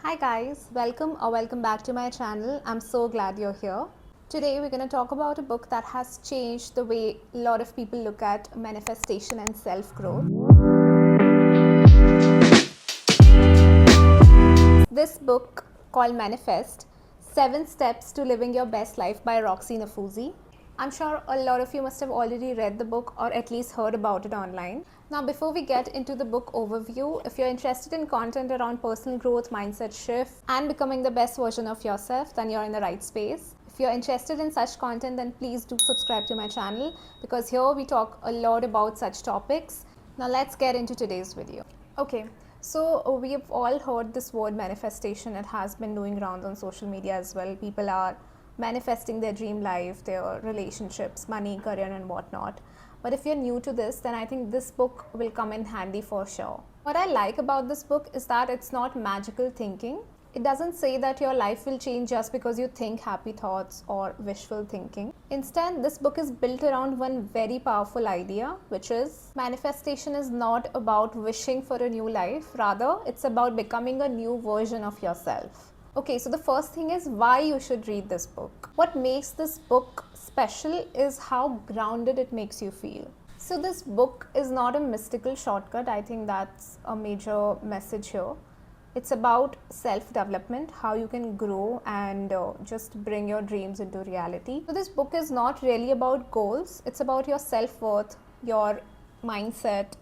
Hi guys, welcome back to my channel. I'm so glad you're here. Today we're going to talk about a book that has changed the way a lot of people look at manifestation and self-growth. This book called Manifest: 7 Steps to Living Your Best Life by Roxie Nafousi. I'm sure a lot of you must have already read the book or at least heard about it online. Now, before we get into the book overview, if you're interested in content around personal growth, mindset shift, and becoming the best version of yourself, then you're in the right space. If you're interested in such content, then please do subscribe to my channel because here we talk a lot about such topics. Now, let's get into today's video. Okay, so we have all heard this word manifestation. It has been doing rounds on social media as well. People are manifesting their dream life, their relationships, money, career, and whatnot. But if you're new to this, then I think this book will come in handy for sure. What I like about this book is that it's not magical thinking. It doesn't say that your life will change just because you think happy thoughts or wishful thinking. Instead, this book is built around one very powerful idea, which is manifestation is not about wishing for a new life. Rather, it's about becoming a new version of yourself. Okay, so the first thing is why you should read this book. What makes this book special is how grounded it makes you feel. So this book is not a mystical shortcut. I think that's a major message here. It's about self-development, how you can grow and just bring your dreams into reality. So this book is not really about goals. It's about your self-worth, your mindset,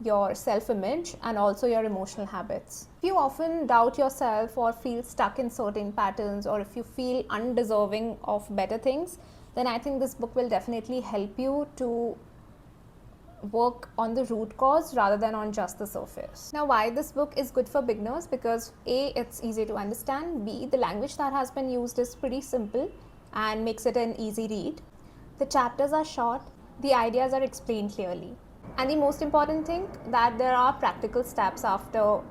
your self-image, and also your emotional habits. If you often doubt yourself or feel stuck in certain patterns, or if you feel undeserving of better things, then I think this book will definitely help you to work on the root cause rather than on just the surface. Now, why this book is good for beginners? Because A, it's easy to understand. B, the language that has been used is pretty simple and makes it an easy read. The chapters are short, the ideas are explained clearly. And the most important thing, that there are practical steps after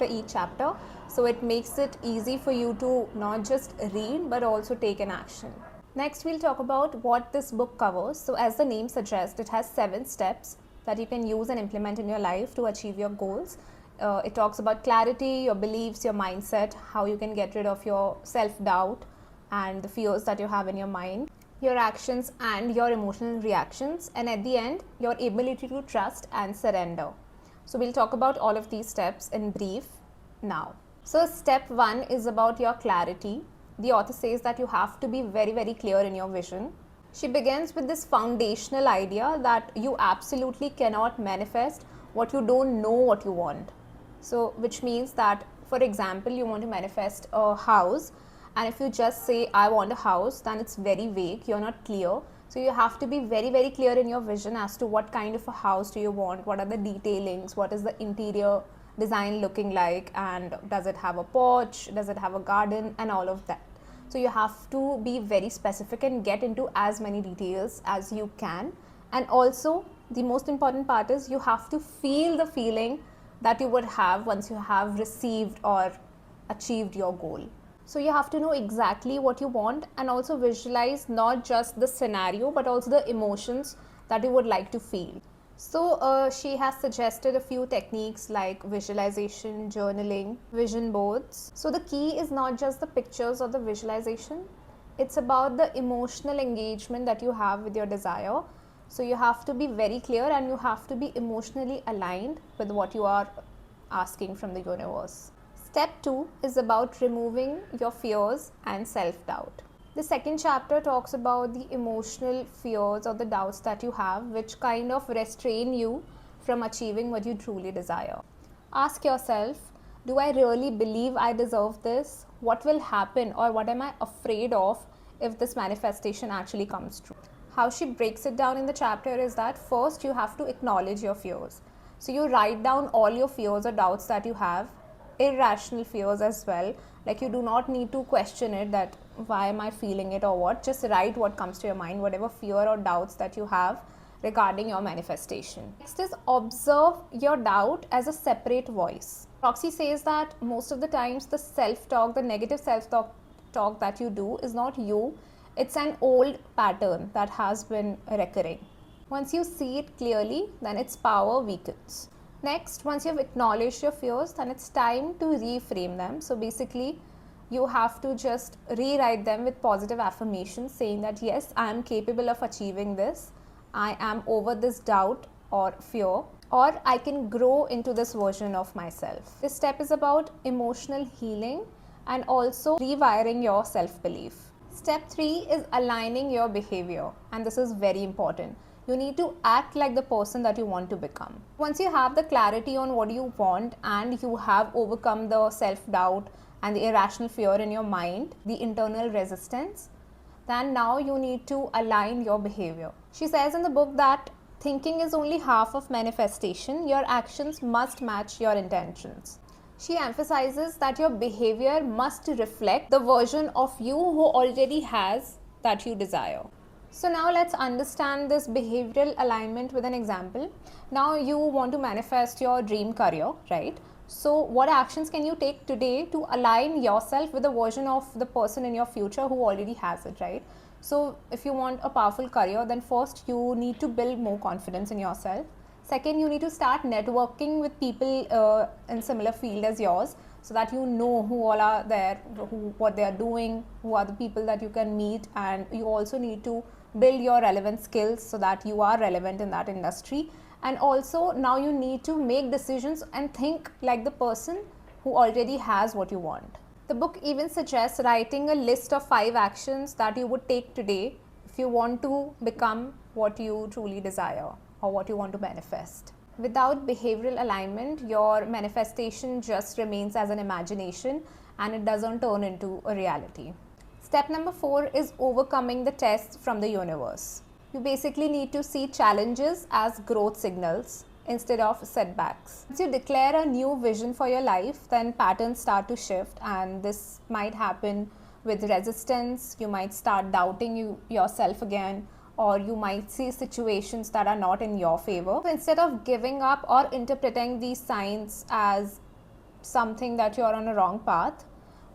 each chapter, so it makes it easy for you to not just read but also take an action. Next, we'll talk about what this book covers. So as the name suggests, it has 7 steps that you can use and implement in your life to achieve your goals. It talks about clarity, your beliefs, your mindset, how you can get rid of your self-doubt and the fears that you have in your mind, your actions and your emotional reactions, and at the end, your ability to trust and surrender. So we'll talk about all of these steps in brief now. So step 1 is about your clarity. The author says that you have to be very clear in your vision. She begins with this foundational idea that you absolutely cannot manifest what you don't know what you want. So which means that, for example, you want to manifest a house, and if you just say I want a house, then it's very vague, you're not clear. So you have to be very clear in your vision as to what kind of a house do you want, what are the detailings, what is the interior design looking like, and does it have a porch, does it have a garden, and all of that. So you have to be very specific and get into as many details as you can. And also the most important part is you have to feel the feeling that you would have once you have received or achieved your goal. So you have to know exactly what you want and also visualize not just the scenario but also the emotions that you would like to feel. So she has suggested a few techniques like visualization, journaling, vision boards. So the key is not just the pictures or the visualization, it's about the emotional engagement that you have with your desire. So you have to be very clear and you have to be emotionally aligned with what you are asking from the universe. Step 2 is about removing your fears and self-doubt. The second chapter talks about the emotional fears or the doubts that you have, which kind of restrain you from achieving what you truly desire. Ask yourself, do I really believe I deserve this? What will happen, or what am I afraid of if this manifestation actually comes true? How she breaks it down in the chapter is that first you have to acknowledge your fears. So you write down all your fears or doubts that you have, irrational fears as well. Like, you do not need to question it that why am I feeling it or what. Just write what comes to your mind, whatever fear or doubts that you have regarding your manifestation. Next is observe your doubt as a separate voice. Roxie says that most of the times the self-talk, the negative self-talk that you do is not you. It's an old pattern that has been recurring. Once you see it clearly, then its power weakens. Next, once you've acknowledged your fears, then it's time to reframe them. So basically, you have to just rewrite them with positive affirmations saying that yes, I am capable of achieving this, I am over this doubt or fear, or I can grow into this version of myself. This step is about emotional healing and also rewiring your self-belief. Step 3 is aligning your behavior, and this is very important. You need to act like the person that you want to become. Once you have the clarity on what you want and you have overcome the self-doubt and the irrational fear in your mind, the internal resistance, then now you need to align your behavior. She says in the book that thinking is only half of manifestation. Your actions must match your intentions. She emphasizes that your behavior must reflect the version of you who already has that you desire. So now let's understand this behavioral alignment with an example. Now you want to manifest your dream career, right? So what actions can you take today to align yourself with the version of the person in your future who already has it, right? So if you want a powerful career, then first you need to build more confidence in yourself. Second, you need to start networking with people in similar field as yours, so that you know who all are there, what they are doing, who are the people that you can meet, and you also need to build your relevant skills so that you are relevant in that industry. And also now you need to make decisions and think like the person who already has what you want. The book even suggests writing a list of 5 actions that you would take today if you want to become what you truly desire or what you want to manifest. Without behavioral alignment, your manifestation just remains as an imagination and it doesn't turn into a reality. Step number 4 is overcoming the tests from the universe. You basically need to see challenges as growth signals instead of setbacks. Once you declare a new vision for your life, then patterns start to shift, and this might happen with resistance. You might start doubting yourself again, or you might see situations that are not in your favor. So instead of giving up or interpreting these signs as something that you're on a wrong path,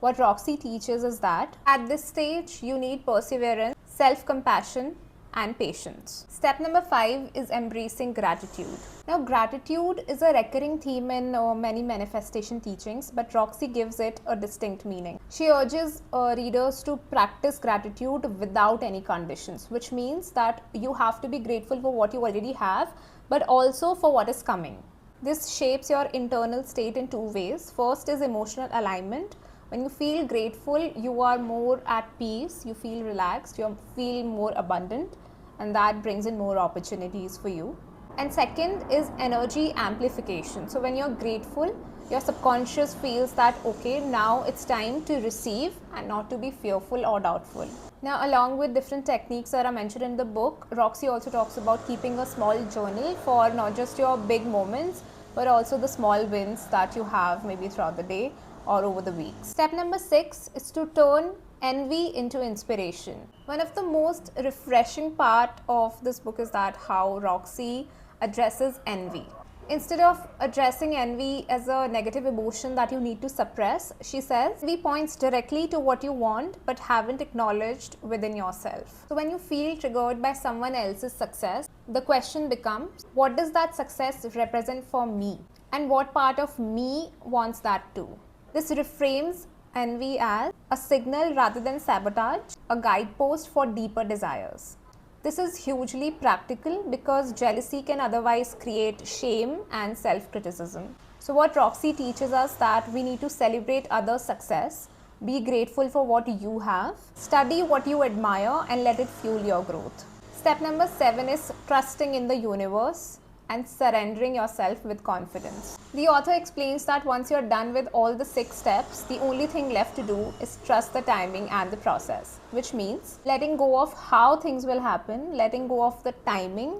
what Roxie teaches is that at this stage you need perseverance, self-compassion, and patience. Step number 5 is embracing gratitude. Now, gratitude is a recurring theme in many manifestation teachings, but Roxie gives it a distinct meaning. She urges readers to practice gratitude without any conditions, which means that you have to be grateful for what you already have, but also for what is coming. This shapes your internal state in 2 ways. First is emotional alignment. When you feel grateful, you are more at peace, you feel relaxed, you feel more abundant, and that brings in more opportunities for you. And second is energy amplification. So when you're grateful, your subconscious feels that okay, now it's time to receive and not to be fearful or doubtful. Now, along with different techniques that are mentioned in the book, Roxie also talks about keeping a small journal for not just your big moments, but also the small wins that you have maybe throughout the day or over the week. Step number 6 is to turn envy into inspiration. One of the most refreshing part of this book is that how Roxie addresses envy. Instead of addressing envy as a negative emotion that you need to suppress, she says envy points directly to what you want but haven't acknowledged within yourself. So when you feel triggered by someone else's success, the question becomes, what does that success represent for me? And what part of me wants that too? This reframes envy as a signal rather than sabotage, a guidepost for deeper desires. This is hugely practical because jealousy can otherwise create shame and self-criticism. So what Roxie teaches us that we need to celebrate others' success, be grateful for what you have, study what you admire and let it fuel your growth. Step number 7 is trusting in the universe and surrendering yourself with confidence. The author explains that once you're done with all the 6 steps, the only thing left to do is trust the timing and the process, which means letting go of how things will happen, letting go of the timing,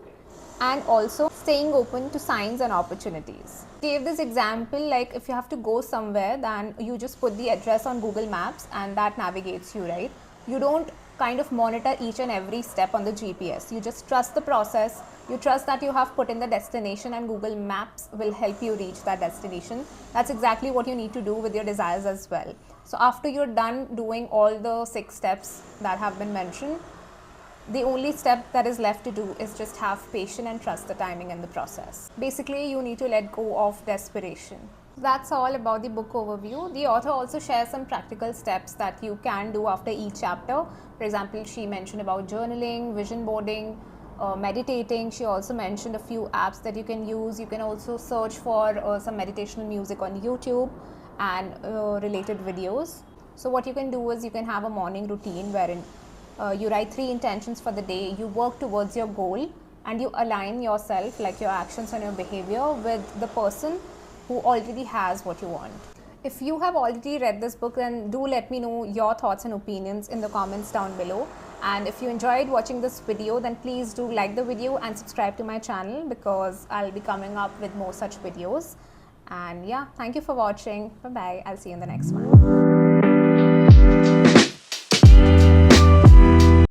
and also staying open to signs and opportunities. He gave this example like if you have to go somewhere, then you just put the address on Google Maps and that navigates you, right? You don't kind of monitor each and every step on the GPS. You just trust the process. You trust that you have put in the destination and Google Maps will help you reach that destination. That's exactly what you need to do with your desires as well. So after you're done doing all the 6 steps that have been mentioned, The only step that is left to do is just have patience and trust the timing and the process. Basically, you need to let go of desperation. That's all about the book overview. The author also shares some practical steps that you can do after each chapter. For example, she mentioned about journaling, vision boarding, meditating. She also mentioned a few apps that you can use. You can also search for some meditational music on YouTube and related videos. So what you can do is you can have a morning routine wherein you write 3 intentions for the day, you work towards your goal, and you align yourself, like your actions and your behavior, with the person who already has what you want. If you have already read this book, then do let me know your thoughts and opinions in the comments down below. And if you enjoyed watching this video, then please do like the video and subscribe to my channel, because I'll be coming up with more such videos. And yeah, thank you for watching. Bye bye. I'll see you in the next one.